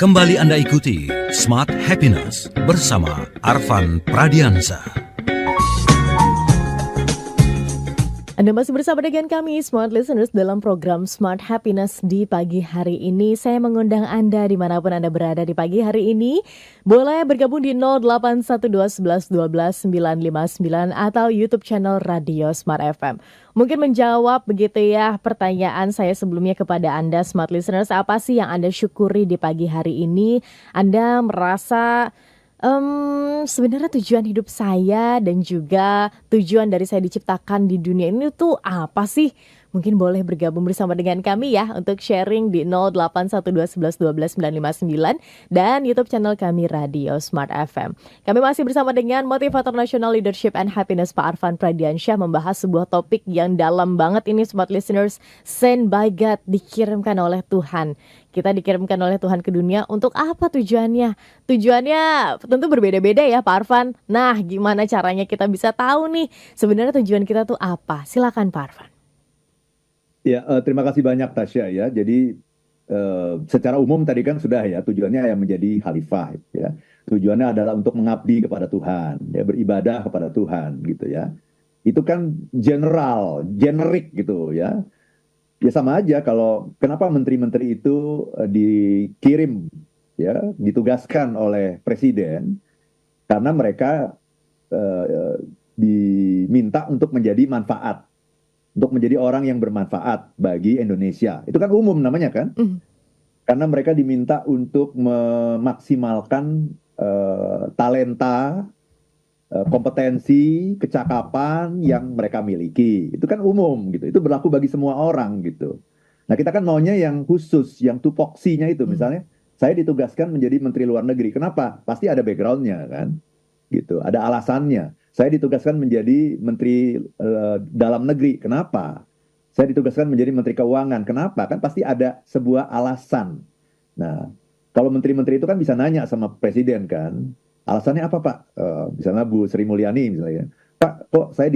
Kembali Anda ikuti Smart Happiness bersama Arfan Pradiansyah. Anda masih bersama dengan kami, Smart Listeners, dalam program Smart Happiness di pagi hari ini. Saya mengundang Anda dimanapun Anda berada di pagi hari ini. Boleh bergabung di 0812111299 atau YouTube channel Radio Smart FM. Mungkin menjawab begitu ya pertanyaan saya sebelumnya kepada Anda, Smart Listeners. Apa sih yang Anda syukuri di pagi hari ini? Anda merasa sebenarnya tujuan hidup saya dan juga tujuan dari saya diciptakan di dunia ini tuh apa sih? Mungkin boleh bergabung bersama dengan kami ya untuk sharing di 0812111299 dan YouTube channel kami Radio Smart FM. Kami masih bersama dengan Motivator Nasional Leadership and Happiness Pak Arfan Pradiansyah membahas sebuah topik yang dalam banget ini, Smart Listeners. Sent by God, dikirimkan oleh Tuhan. Kita dikirimkan oleh Tuhan ke dunia untuk apa tujuannya? Tujuannya tentu berbeda-beda ya Pak Arfan. Nah, gimana caranya kita bisa tahu nih sebenarnya tujuan kita tuh apa? Silakan Pak Arfan. Ya, terima kasih banyak Tasya ya. Jadi secara umum tadi kan sudah ya, tujuannya yang menjadi khalifah ya. Tujuannya adalah untuk mengabdi kepada Tuhan, ya, beribadah kepada Tuhan gitu ya. Itu kan general, generik gitu ya. Ya sama aja kalau kenapa menteri-menteri itu dikirim ya, ditugaskan oleh presiden karena mereka diminta untuk menjadi manfaat. Untuk menjadi orang yang bermanfaat bagi Indonesia. Itu kan umum namanya kan? Karena mereka diminta untuk memaksimalkan talenta, kompetensi, kecakapan yang mereka miliki. Itu kan umum gitu. Itu berlaku bagi semua orang gitu. Nah kita kan maunya yang khusus, yang tupoksinya itu. Misalnya saya ditugaskan menjadi Menteri Luar Negeri. Kenapa? Pasti ada background-nya kan? Gitu. Ada alasannya. Saya ditugaskan menjadi Menteri Dalam Negeri. Kenapa? Saya ditugaskan menjadi Menteri Keuangan. Kenapa? Kan pasti ada sebuah alasan. Nah, kalau menteri-menteri itu kan bisa nanya sama presiden kan. Alasannya apa Pak? Misalnya Bu Sri Mulyani misalnya. Pak, kok saya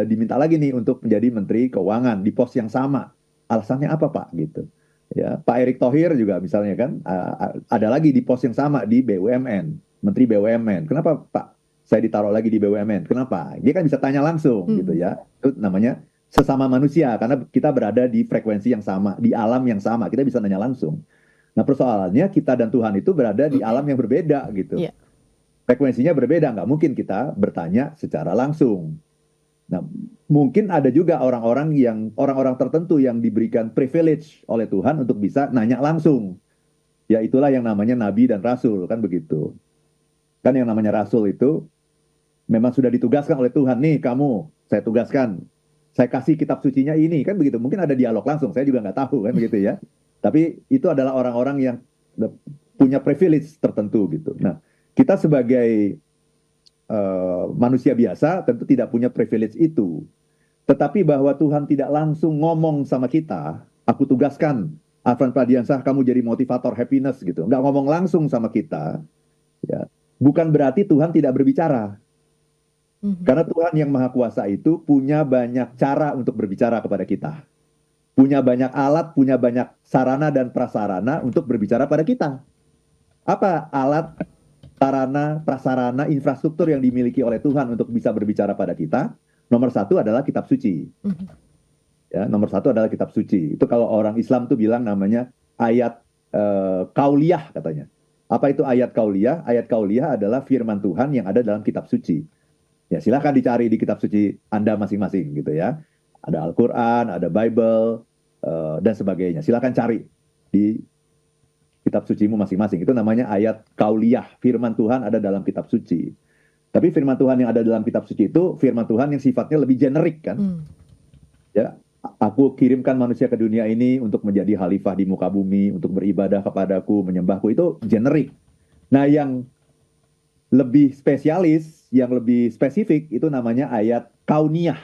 diminta lagi nih untuk menjadi Menteri Keuangan di pos yang sama. Alasannya apa Pak? Gitu. Ya, Pak Erick Thohir juga misalnya kan ada lagi di pos yang sama di BUMN, Menteri BUMN. Kenapa Pak? Saya ditaruh lagi di BUMN. Kenapa? Dia kan bisa tanya langsung gitu ya. Itu namanya sesama manusia karena kita berada di frekuensi yang sama, di alam yang sama. Kita bisa nanya langsung. Nah, persoalannya kita dan Tuhan itu berada di alam yang berbeda gitu. Yeah. Frekuensinya berbeda, nggak mungkin kita bertanya secara langsung. Nah, mungkin ada juga orang-orang tertentu yang diberikan privilege oleh Tuhan untuk bisa nanya langsung. Ya itulah yang namanya nabi dan rasul, kan begitu. Kan yang namanya rasul itu memang sudah ditugaskan oleh Tuhan, nih kamu, saya tugaskan, saya kasih kitab sucinya ini, kan begitu. Mungkin ada dialog langsung, saya juga nggak tahu kan begitu ya. Tapi itu adalah orang-orang yang punya privilege tertentu gitu. Nah, kita sebagai manusia biasa tentu tidak punya privilege itu. Tetapi bahwa Tuhan tidak langsung ngomong sama kita, aku tugaskan Arfan Pradiansyah kamu jadi motivator happiness gitu. Nggak ngomong langsung sama kita, ya. Bukan berarti Tuhan tidak berbicara. Karena Tuhan yang Maha Kuasa itu punya banyak cara untuk berbicara kepada kita. Punya banyak alat, punya banyak sarana dan prasarana untuk berbicara pada kita. Apa alat, sarana, prasarana, infrastruktur yang dimiliki oleh Tuhan untuk bisa berbicara pada kita? Nomor satu adalah kitab suci. Ya, nomor satu adalah kitab suci. Itu kalau orang Islam tuh bilang namanya ayat kauliyah katanya. Apa itu ayat kauliyah? Ayat kauliyah adalah firman Tuhan yang ada dalam kitab suci. Ya, silakan dicari di kitab suci Anda masing-masing gitu ya. Ada Al-Quran, ada Bible, dan sebagainya. Silakan cari di kitab sucimu masing-masing. Itu namanya ayat kauliyah. Firman Tuhan ada dalam kitab suci. Tapi firman Tuhan yang ada dalam kitab suci itu firman Tuhan yang sifatnya lebih generik kan. Ya, aku kirimkan manusia ke dunia ini untuk menjadi khalifah di muka bumi, untuk beribadah kepadaku, menyembahku. Itu generik. Nah, yang lebih spesialis, yang lebih spesifik, itu namanya ayat kauniyah.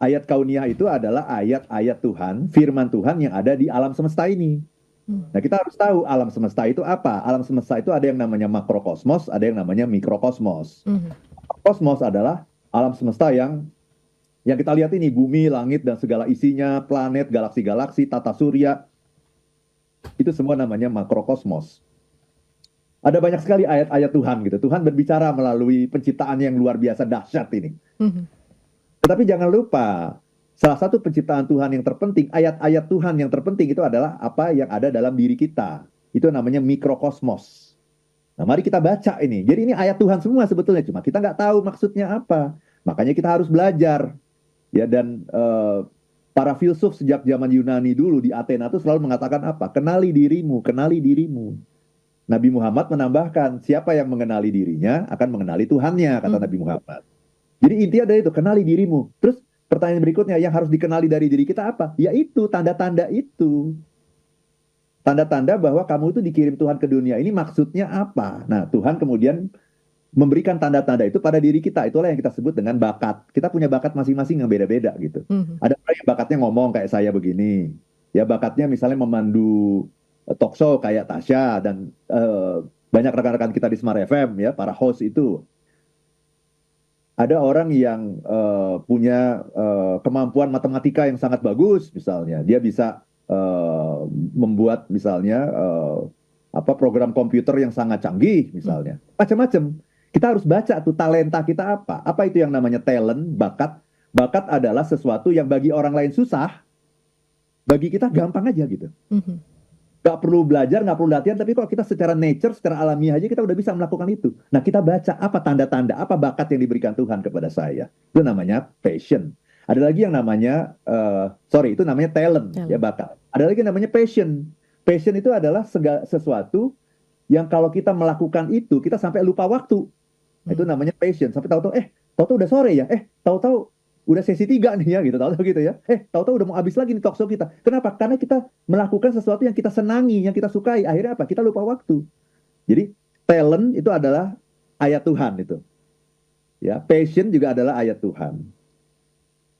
Ayat kauniyah itu adalah ayat-ayat Tuhan, firman Tuhan yang ada di alam semesta ini. Nah, kita harus tahu alam semesta itu apa. Alam semesta itu ada yang namanya makrokosmos, ada yang namanya mikrokosmos. Kosmos adalah alam semesta yang kita lihat ini, bumi, langit, dan segala isinya, planet, galaksi-galaksi, tata surya. Itu semua namanya makrokosmos. Ada banyak sekali ayat-ayat Tuhan gitu. Tuhan berbicara melalui penciptaan yang luar biasa dahsyat ini. Mhm. Tetapi jangan lupa, salah satu penciptaan Tuhan yang terpenting, ayat-ayat Tuhan yang terpenting itu adalah apa yang ada dalam diri kita. Itu namanya mikrokosmos. Nah, mari kita baca ini. Jadi ini ayat Tuhan semua sebetulnya, cuma kita nggak tahu maksudnya apa. Makanya kita harus belajar. Ya, dan para filsuf sejak zaman Yunani dulu di Athena itu selalu mengatakan apa? Kenali dirimu, kenali dirimu. Nabi Muhammad menambahkan, siapa yang mengenali dirinya akan mengenali Tuhannya, kata Nabi Muhammad. Jadi intinya dari itu, kenali dirimu. Terus pertanyaan berikutnya, yang harus dikenali dari diri kita apa? Yaitu tanda-tanda itu. Tanda-tanda bahwa kamu itu dikirim Tuhan ke dunia ini maksudnya apa? Nah, Tuhan kemudian memberikan tanda-tanda itu pada diri kita. Itulah yang kita sebut dengan bakat. Kita punya bakat masing-masing yang beda-beda gitu. Ada orang yang bakatnya ngomong kayak saya begini. Ya, bakatnya misalnya memandu talk show kayak Tasya dan banyak rekan-rekan kita di Smart FM ya, para host itu. Ada orang yang punya kemampuan matematika yang sangat bagus misalnya. Dia bisa membuat misalnya program komputer yang sangat canggih misalnya. Macam-macam. Kita harus baca tuh talenta kita apa. Apa itu yang namanya talent, bakat. Bakat adalah sesuatu yang bagi orang lain susah, bagi kita gampang aja gitu. Gak perlu belajar, gak perlu latihan, tapi kalau kita secara nature, secara alamiah aja kita udah bisa melakukan itu. Nah, kita baca apa tanda-tanda, apa bakat yang diberikan Tuhan kepada saya. Itu namanya passion. Ada lagi yang namanya, itu namanya talent, ya bakat. Ada lagi yang namanya passion. Passion itu adalah sesuatu yang kalau kita melakukan itu, kita sampai lupa waktu. Itu namanya passion. Sampai tahu-tahu udah sore ya, tahu-tahu udah sesi 3 nih ya gitu, tahu-tahu gitu ya. Tahu-tahu udah mau habis lagi nih talk show kita. Kenapa? Karena kita melakukan sesuatu yang kita senangi, yang kita sukai. Akhirnya apa? Kita lupa waktu. Jadi talent itu adalah ayat Tuhan itu. Ya, passion juga adalah ayat Tuhan.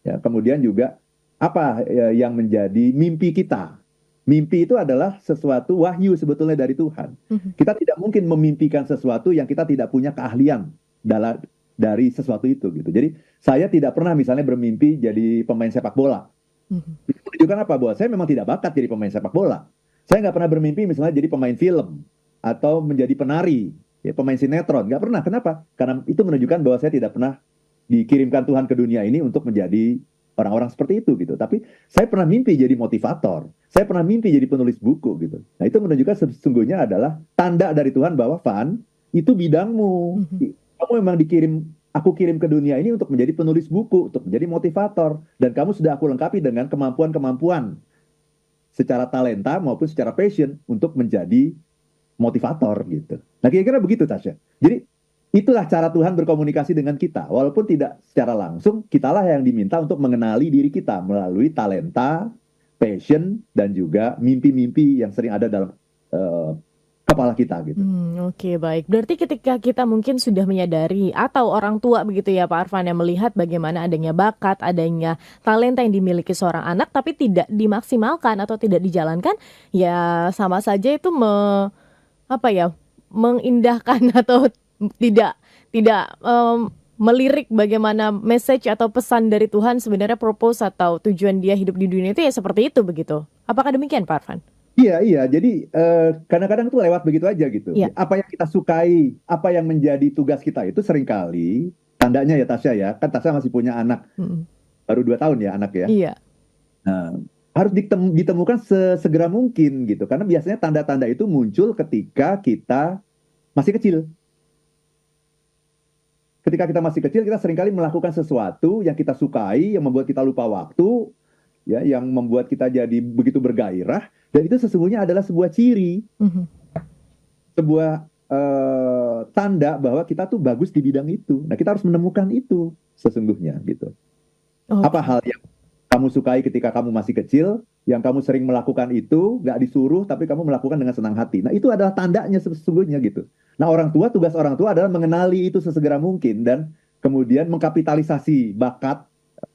Ya, kemudian juga apa yang menjadi mimpi kita? Mimpi itu adalah sesuatu wahyu sebetulnya dari Tuhan. Kita tidak mungkin memimpikan sesuatu yang kita tidak punya keahlian dari sesuatu itu gitu. Jadi saya tidak pernah misalnya bermimpi jadi pemain sepak bola. Itu menunjukkan apa? Bahwa saya memang tidak bakat jadi pemain sepak bola. Saya nggak pernah bermimpi misalnya jadi pemain film atau menjadi penari, ya, pemain sinetron. Nggak pernah. Kenapa? Karena itu menunjukkan bahwa saya tidak pernah dikirimkan Tuhan ke dunia ini untuk menjadi orang-orang seperti itu gitu. Tapi saya pernah mimpi jadi motivator. Saya pernah mimpi jadi penulis buku gitu. Nah, itu menunjukkan sesungguhnya adalah tanda dari Tuhan bahwa Van, itu bidangmu. Kamu memang aku kirim ke dunia ini untuk menjadi penulis buku, untuk menjadi motivator. Dan kamu sudah aku lengkapi dengan kemampuan-kemampuan secara talenta maupun secara passion untuk menjadi motivator gitu. Nah, kira-kira begitu Tasya. Jadi itulah cara Tuhan berkomunikasi dengan kita. Walaupun tidak secara langsung, kitalah yang diminta untuk mengenali diri kita melalui talenta, passion, dan juga mimpi-mimpi yang sering ada dalam kepala kita gitu. Oke, baik. Berarti ketika kita mungkin sudah menyadari atau orang tua begitu ya Pak Arfan yang melihat bagaimana adanya bakat, adanya talenta yang dimiliki seorang anak tapi tidak dimaksimalkan atau tidak dijalankan, ya sama saja itu mengindahkan atau tidak melirik bagaimana message atau pesan dari Tuhan sebenarnya purpose atau tujuan dia hidup di dunia itu ya seperti itu begitu. Apakah demikian Pak Arfan? Iya. Jadi kadang-kadang itu lewat begitu aja gitu. Iya. Apa yang kita sukai, apa yang menjadi tugas kita itu seringkali tandanya ya Tasya ya. Kan Tasya masih punya anak. Baru 2 tahun ya anak ya. Iya. Nah, harus ditemukan sesegera mungkin gitu. Karena biasanya tanda-tanda itu muncul ketika kita masih kecil. Ketika kita masih kecil, kita seringkali melakukan sesuatu yang kita sukai, yang membuat kita lupa waktu, ya, yang membuat kita jadi begitu bergairah, dan itu sesungguhnya adalah sebuah ciri, sebuah tanda bahwa kita tuh bagus di bidang itu. Nah, kita harus menemukan itu sesungguhnya gitu. Apa hal yang kamu sukai ketika kamu masih kecil, yang kamu sering melakukan itu, nggak disuruh, tapi kamu melakukan dengan senang hati. Nah, itu adalah tandanya sesungguhnya gitu. Nah, tugas orang tua adalah mengenali itu sesegera mungkin dan kemudian mengkapitalisasi bakat,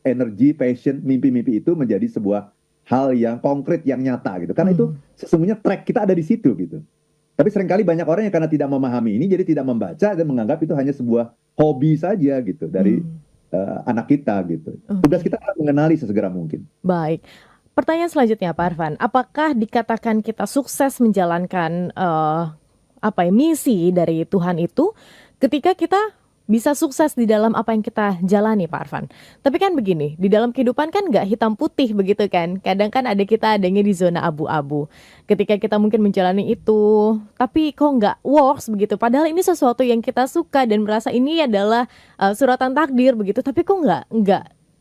energi, passion, mimpi-mimpi itu menjadi sebuah hal yang konkret, yang nyata gitu. Karena itu sesungguhnya track kita ada di situ gitu. Tapi seringkali banyak orang yang karena tidak memahami ini, jadi tidak membaca dan menganggap itu hanya sebuah hobi saja gitu dari anak kita gitu. Tugas kita adalah mengenali sesegera mungkin. Baik. Pertanyaan selanjutnya Pak Arfan, apakah dikatakan kita sukses menjalankan misi dari Tuhan itu ketika kita bisa sukses di dalam apa yang kita jalani Pak Arfan. Tapi kan begini, di dalam kehidupan kan nggak hitam putih begitu kan. Kadang kan kita adanya di zona abu-abu. Ketika kita mungkin menjalani itu, tapi kok nggak works begitu. Padahal ini sesuatu yang kita suka dan merasa ini adalah suratan takdir begitu. Tapi kok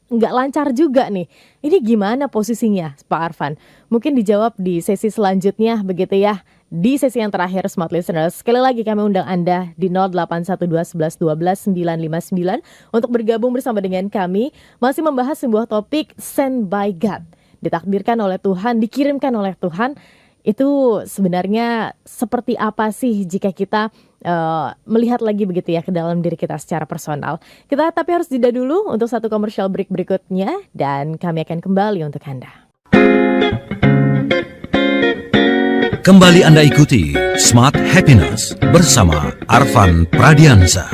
nggak lancar juga nih. Ini gimana posisinya Pak Arfan? Mungkin dijawab di sesi selanjutnya begitu ya. Di sesi yang terakhir Smart Listeners, sekali lagi kami undang Anda di 0812 11 12 959 untuk bergabung bersama dengan kami, masih membahas sebuah topik Sent by God. Ditakdirkan oleh Tuhan, dikirimkan oleh Tuhan. Itu sebenarnya seperti apa sih jika kita melihat lagi begitu ya ke dalam diri kita secara personal. Kita tapi harus jeda dulu untuk satu commercial break berikutnya dan kami akan kembali untuk Anda. Kembali Anda ikuti Smart Happiness bersama Arfan Pradiansa.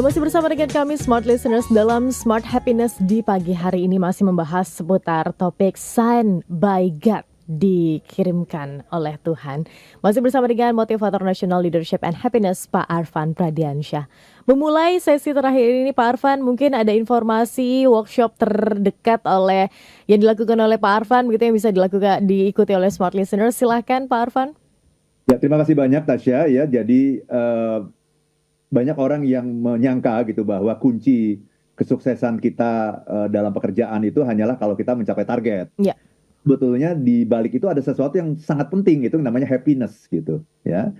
Masih bersama dengan kami Smart Listeners dalam Smart Happiness di pagi hari ini masih membahas seputar topik Sent by God, dikirimkan oleh Tuhan. Masih bersama dengan Motivator National Leadership and Happiness Pak Arfan Pradiansyah. Memulai sesi terakhir ini Pak Arfan, mungkin ada informasi workshop terdekat yang dilakukan oleh Pak Arfan begitu yang bisa diikuti oleh Smart Listeners. Silahkan Pak Arfan. Ya, terima kasih banyak Tasya ya. Jadi banyak orang yang menyangka gitu bahwa kunci kesuksesan kita dalam pekerjaan itu hanyalah kalau kita mencapai target. Ya. Sebetulnya di balik itu ada sesuatu yang sangat penting, itu namanya happiness gitu ya.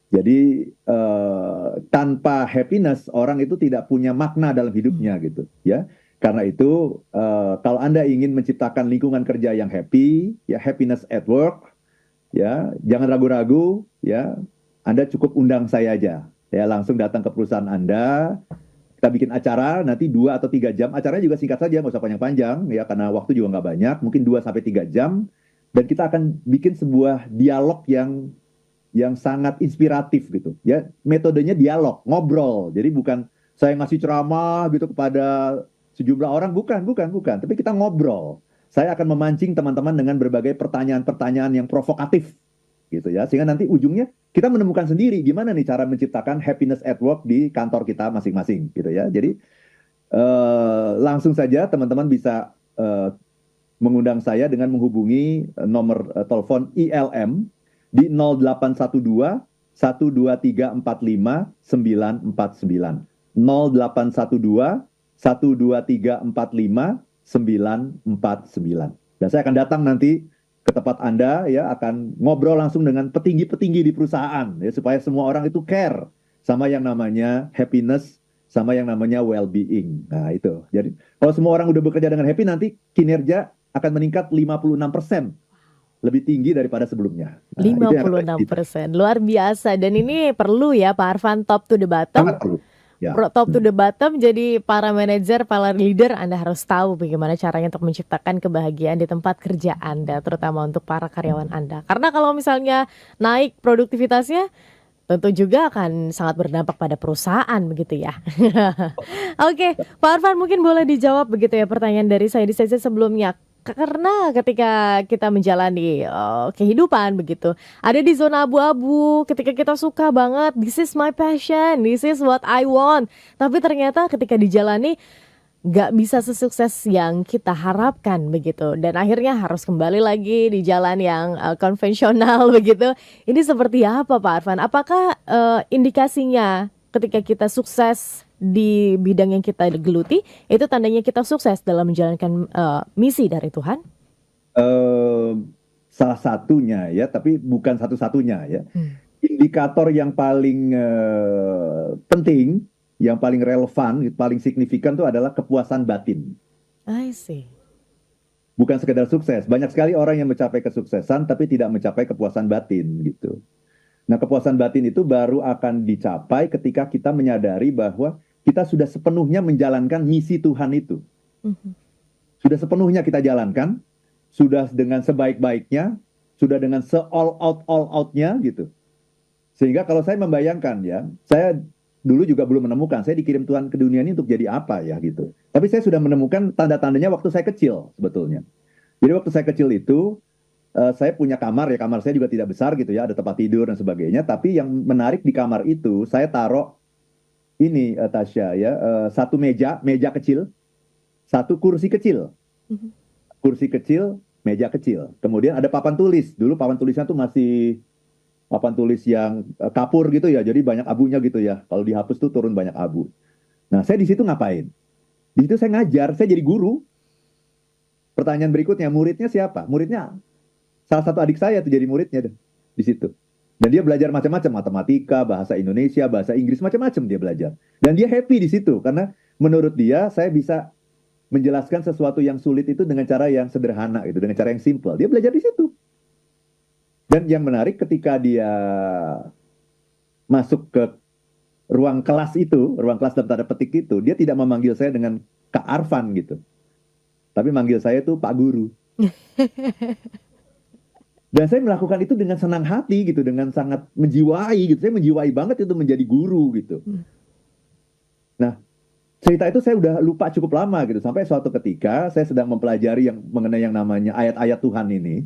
Jadi tanpa happiness orang itu tidak punya makna dalam hidupnya gitu ya. Karena itu kalau Anda ingin menciptakan lingkungan kerja yang happy, ya happiness at work, ya jangan ragu-ragu ya. Anda cukup undang saya aja. Ya, langsung datang ke perusahaan Anda, kita bikin acara nanti 2 atau 3 jam, acaranya juga singkat saja, nggak usah panjang-panjang, ya karena waktu juga nggak banyak, mungkin 2-3 jam, dan kita akan bikin sebuah dialog yang sangat inspiratif gitu, ya metodenya dialog, ngobrol, jadi bukan saya ngasih ceramah gitu kepada sejumlah orang, bukan, tapi kita ngobrol. Saya akan memancing teman-teman dengan berbagai pertanyaan-pertanyaan yang provokatif, gitu ya, sehingga nanti ujungnya kita menemukan sendiri gimana nih cara menciptakan happiness at work di kantor kita masing-masing gitu ya. Jadi langsung saja teman-teman bisa mengundang saya dengan menghubungi nomor telepon ILM di 0812 12345 949 0812 12345 949. Dan saya akan datang nanti ke tempat Anda ya, akan ngobrol langsung dengan petinggi-petinggi di perusahaan ya, supaya semua orang itu care sama yang namanya happiness, sama yang namanya well-being. Nah itu, jadi kalau semua orang udah bekerja dengan happy, nanti kinerja akan meningkat 56%, lebih tinggi daripada sebelumnya. Nah, 56%, luar biasa. Dan ini perlu ya Pak Arfan, top to the bottom. Sangat perlu. Ya. Top to the bottom, jadi para manajer, para leader, Anda harus tahu bagaimana caranya untuk menciptakan kebahagiaan di tempat kerja Anda, terutama untuk para karyawan Anda. Karena kalau misalnya naik produktivitasnya, tentu juga akan sangat berdampak pada perusahaan begitu ya. Oke, Pak Arfan mungkin boleh dijawab begitu ya pertanyaan dari saya di sesi sebelumnya. Karena ketika kita menjalani kehidupan begitu, ada di zona abu-abu, ketika kita suka banget, this is my passion, this is what I want. Tapi ternyata ketika dijalani gak bisa sesukses yang kita harapkan begitu. Dan akhirnya harus kembali lagi di jalan yang konvensional begitu. Ini seperti apa Pak Arfan? Apakah indikasinya ketika kita sukses di bidang yang kita geluti, itu tandanya kita sukses dalam menjalankan misi dari Tuhan? Salah satunya ya, tapi bukan satu-satunya ya. Indikator yang paling penting, yang paling relevan, paling signifikan itu adalah kepuasan batin. I see. Bukan sekedar sukses. Banyak sekali orang yang mencapai kesuksesan tapi tidak mencapai kepuasan batin gitu. Nah, kepuasan batin itu baru akan dicapai ketika kita menyadari bahwa kita sudah sepenuhnya menjalankan misi Tuhan itu. Sudah sepenuhnya kita jalankan, sudah dengan sebaik-baiknya, sudah dengan all out-nya gitu. Sehingga kalau saya membayangkan ya, saya dulu juga belum menemukan, saya dikirim Tuhan ke dunia ini untuk jadi apa ya gitu. Tapi saya sudah menemukan tanda-tandanya waktu saya kecil sebetulnya. Jadi waktu saya kecil itu saya punya kamar ya, kamar saya juga tidak besar gitu ya, ada tempat tidur dan sebagainya. Tapi yang menarik di kamar itu saya taruh ini Tasya ya, satu meja kecil, satu kursi kecil, Mhm. kursi kecil, meja kecil. Kemudian ada papan tulis. Dulu papan tulisnya tuh masih papan tulis yang kapur gitu ya, jadi banyak abunya gitu ya. Kalau dihapus tuh turun banyak abu. Nah, saya di situ ngapain? Di situ saya ngajar, saya jadi guru. Pertanyaan berikutnya, muridnya siapa? Muridnya salah satu adik saya tuh jadi muridnya deh, di situ. Dan dia belajar macam-macam, matematika, bahasa Indonesia, bahasa Inggris, macam-macam dia belajar. Dan dia happy di situ, karena menurut dia saya bisa menjelaskan sesuatu yang sulit itu dengan cara yang sederhana gitu, dengan cara yang simple. Dia belajar di situ. Dan yang menarik ketika dia masuk ke ruang kelas itu, ruang kelas dalam tanda petik itu, dia tidak memanggil saya dengan Kak Arfan gitu. Tapi manggil saya tuh Pak Guru. Dan saya melakukan itu dengan senang hati gitu, dengan sangat menjiwai gitu. Saya menjiwai banget itu menjadi guru gitu. Hmm. Nah, cerita itu saya udah lupa cukup lama gitu. Sampai suatu ketika saya sedang mempelajari yang mengenai yang namanya ayat-ayat Tuhan ini,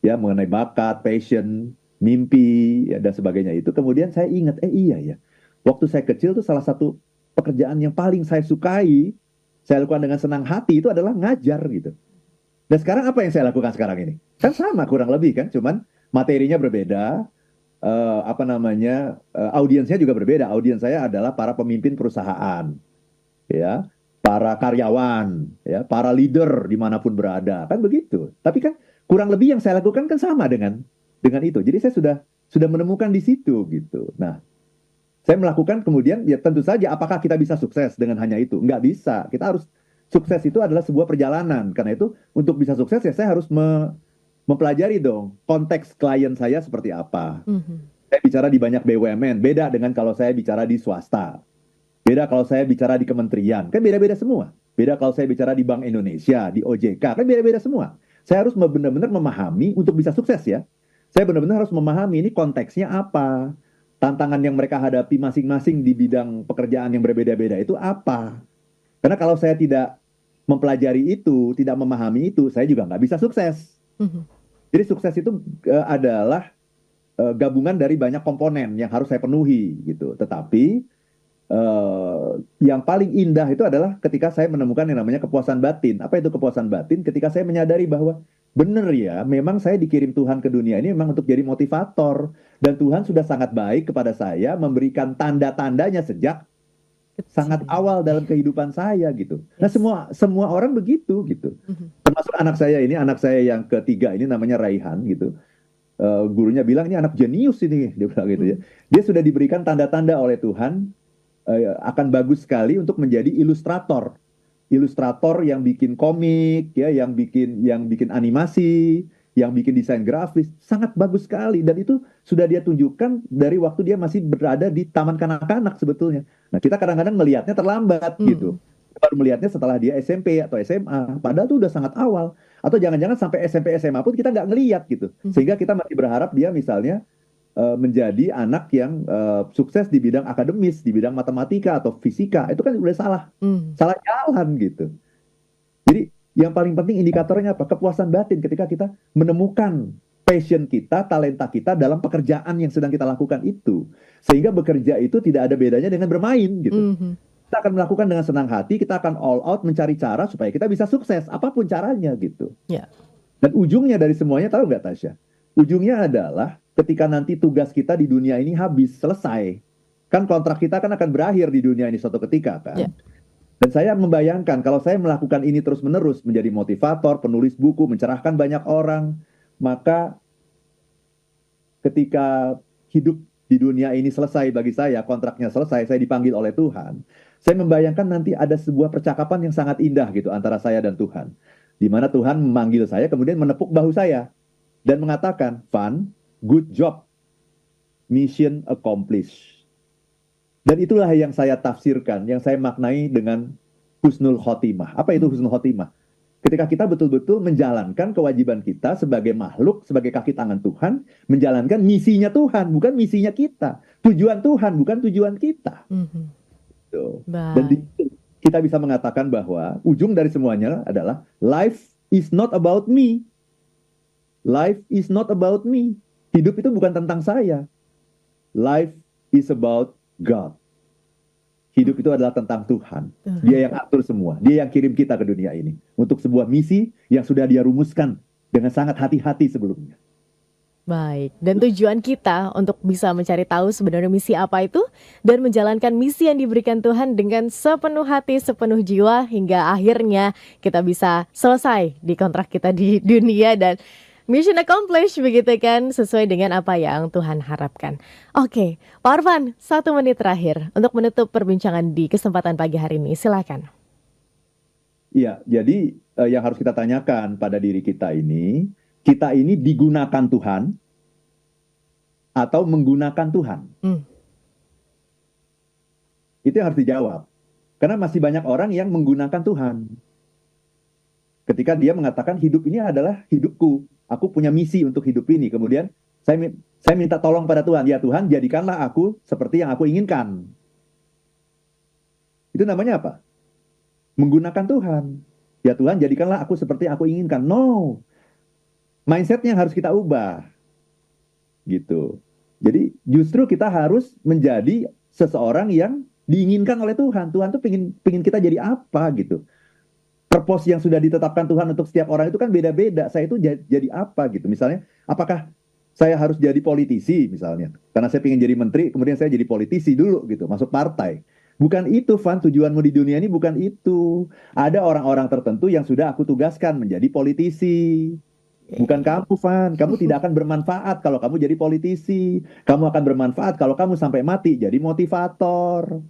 ya mengenai bakat, passion, mimpi, ya, dan sebagainya itu. Kemudian saya ingat, iya ya, waktu saya kecil tuh salah satu pekerjaan yang paling saya sukai, saya lakukan dengan senang hati itu adalah ngajar gitu. Dan sekarang apa yang saya lakukan sekarang ini? Kan sama kurang lebih kan, cuman materinya berbeda, apa namanya, audiensnya juga berbeda. Audiens saya adalah para pemimpin perusahaan, ya, para karyawan, ya, para leader dimanapun berada, kan begitu. Tapi kan kurang lebih yang saya lakukan kan sama dengan itu. Jadi saya sudah menemukan di situ gitu. Nah, saya melakukan kemudian ya tentu saja apakah kita bisa sukses dengan hanya itu? Nggak bisa. Kita harus sukses itu adalah sebuah perjalanan. Karena itu untuk bisa sukses ya saya harus mempelajari dong konteks klien saya seperti apa. Mhm. Saya bicara di banyak BUMN, beda dengan kalau saya bicara di swasta. Beda kalau saya bicara di kementerian, kan beda-beda semua. Beda kalau saya bicara di Bank Indonesia, di OJK, kan beda-beda semua. Saya harus benar-benar memahami untuk bisa sukses ya. Saya benar-benar harus memahami ini konteksnya apa. Tantangan yang mereka hadapi masing-masing di bidang pekerjaan yang berbeda-beda itu apa. Karena kalau saya tidak mempelajari itu, tidak memahami itu, saya juga nggak bisa sukses. Mhm. Jadi sukses itu adalah gabungan dari banyak komponen yang harus saya penuhi gitu. Tetapi yang paling indah itu adalah ketika saya menemukan yang namanya kepuasan batin. Apa itu kepuasan batin? Ketika saya menyadari bahwa benar ya, memang saya dikirim Tuhan ke dunia ini memang untuk jadi motivator. Dan Tuhan sudah sangat baik kepada saya, memberikan tanda-tandanya sejak sangat Kecil. awal dalam kehidupan saya gitu. Nah, Yes. semua orang begitu gitu. Mhm. Termasuk anak saya ini, anak saya yang ketiga ini namanya Raihan gitu. Gurunya bilang ini anak jenius ini, dia bilang gitu ya. Mhm. Dia sudah diberikan tanda-tanda oleh Tuhan akan bagus sekali untuk menjadi ilustrator. Ilustrator yang bikin komik, ya, yang bikin animasi, yang bikin desain grafis, sangat bagus sekali. Dan itu sudah dia tunjukkan dari waktu dia masih berada di taman kanak-kanak sebetulnya. Nah, kita kadang-kadang melihatnya terlambat gitu. Mhm. Baru melihatnya setelah dia SMP atau SMA, padahal itu udah sangat awal. Atau jangan-jangan sampai SMP SMA pun kita nggak ngelihat gitu. Mhm. Sehingga kita masih berharap dia misalnya menjadi anak yang sukses di bidang akademis, di bidang matematika atau fisika, itu kan udah salah Mhm. salah jalan gitu. Jadi yang paling penting indikatornya apa? Kepuasan batin ketika kita menemukan passion kita, talenta kita dalam pekerjaan yang sedang kita lakukan itu. Sehingga bekerja itu tidak ada bedanya dengan bermain gitu. Mhm. Kita akan melakukan dengan senang hati, kita akan all out mencari cara supaya kita bisa sukses, apapun caranya gitu. Ya. Dan ujungnya dari semuanya tahu nggak Tasya? Ujungnya adalah ketika nanti tugas kita di dunia ini habis, selesai. Kan kontrak kita kan akan berakhir di dunia ini suatu ketika kan. Ya. Dan saya membayangkan kalau saya melakukan ini terus-menerus, menjadi motivator, penulis buku, mencerahkan banyak orang, maka ketika hidup di dunia ini selesai bagi saya, kontraknya selesai, saya dipanggil oleh Tuhan. Saya membayangkan nanti ada sebuah percakapan yang sangat indah gitu antara saya dan Tuhan. Di mana Tuhan memanggil saya, kemudian menepuk bahu saya. Dan mengatakan, Van, good job, mission accomplished. Dan itulah yang saya tafsirkan, yang saya maknai dengan husnul khotimah. Apa itu husnul khotimah? Ketika kita betul-betul menjalankan kewajiban kita sebagai makhluk, sebagai kaki tangan Tuhan, menjalankan misinya Tuhan, bukan misinya kita. Tujuan Tuhan, bukan tujuan kita. Mhm. Tuh. Dan Baik. kita bisa mengatakan bahwa ujung dari semuanya adalah life is not about me. Life is not about me. Hidup itu bukan tentang saya. Life is about God. Hidup itu adalah tentang Tuhan. Dia yang atur semua. Dia yang kirim kita ke dunia ini untuk sebuah misi yang sudah Dia rumuskan dengan sangat hati-hati sebelumnya. Baik, dan tujuan kita untuk bisa mencari tahu sebenarnya misi apa itu dan menjalankan misi yang diberikan Tuhan dengan sepenuh hati, sepenuh jiwa hingga akhirnya kita bisa selesai di kontrak kita di dunia dan mission accomplished begitu kan, sesuai dengan apa yang Tuhan harapkan. Oke, Pak Arfan, 1 menit terakhir untuk menutup perbincangan di kesempatan pagi hari ini, silakan. Iya, jadi yang harus kita tanyakan pada diri kita ini digunakan Tuhan atau menggunakan Tuhan? Itu yang harus dijawab. Karena masih banyak orang yang menggunakan Tuhan. Ketika dia mengatakan hidup ini adalah hidupku, aku punya misi untuk hidup ini. Kemudian saya minta tolong pada Tuhan, ya Tuhan jadikanlah aku seperti yang aku inginkan. Itu namanya apa? Menggunakan Tuhan. Ya Tuhan jadikanlah aku seperti yang aku inginkan. No. Mindsetnya harus kita ubah. Gitu. Jadi justru kita harus menjadi seseorang yang diinginkan oleh Tuhan. Tuhan tuh pingin kita jadi apa gitu. Purpose yang sudah ditetapkan Tuhan untuk setiap orang itu kan beda-beda. Saya itu jadi apa gitu. Misalnya, apakah saya harus jadi politisi misalnya? Karena saya ingin jadi menteri, kemudian saya jadi politisi dulu gitu, masuk partai. Bukan itu, Van. Tujuanmu di dunia ini bukan itu. Ada orang-orang tertentu yang sudah aku tugaskan menjadi politisi. Bukan kamu, Van. Kamu tidak akan bermanfaat kalau kamu jadi politisi. Kamu akan bermanfaat kalau kamu sampai mati jadi motivator.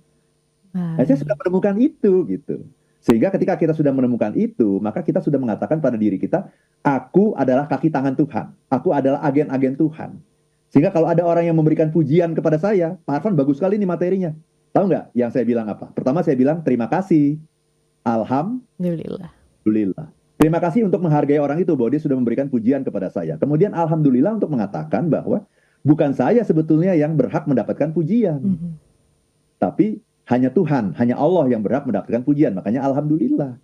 Nah, saya sudah menemukan itu gitu. Sehingga ketika kita sudah menemukan itu, maka kita sudah mengatakan pada diri kita, aku adalah kaki tangan Tuhan. Aku adalah agen-agen Tuhan. Sehingga kalau ada orang yang memberikan pujian kepada saya, Pak Arfan bagus sekali nih materinya. Tahu nggak yang saya bilang apa? Pertama saya bilang terima kasih. Alhamdulillah. Terima kasih untuk menghargai orang itu bahwa dia sudah memberikan pujian kepada saya. Kemudian alhamdulillah untuk mengatakan bahwa bukan saya sebetulnya yang berhak mendapatkan pujian. Tapi hanya Tuhan, hanya Allah yang berhak mendapatkan pujian. Makanya alhamdulillah.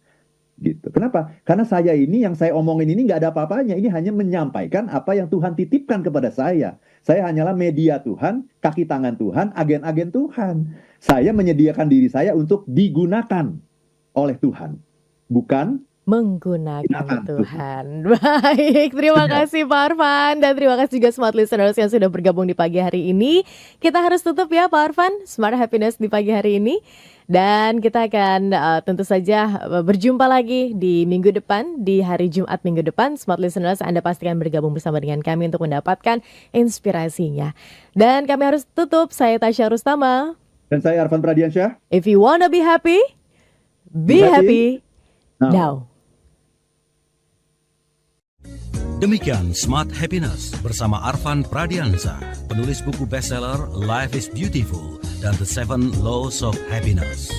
Gitu. Kenapa? Karena saya ini, yang saya omongin ini nggak ada apa-apanya. Ini hanya menyampaikan apa yang Tuhan titipkan kepada saya. Saya hanyalah media Tuhan, kaki tangan Tuhan, agen-agen Tuhan. Saya menyediakan diri saya untuk digunakan oleh Tuhan. Bukan menggunakan Tuhan. Baik, terima kasih Pak Arfan dan terima kasih juga smart listeners yang sudah bergabung di pagi hari ini. Kita harus tutup ya Pak Arfan, Smart Happiness di pagi hari ini. Dan kita akan tentu saja berjumpa lagi di minggu depan, di hari Jumat minggu depan. Smart listeners, Anda pastikan bergabung bersama dengan kami untuk mendapatkan inspirasinya. Dan kami harus tutup, saya Tasya Rustama. Dan saya Arfan Pradiansyah. If you wanna be happy, be happy now. Demikian Smart Happiness bersama Arfan Pradiansyah, penulis buku bestseller Life is Beautiful dan The 7 Laws of Happiness.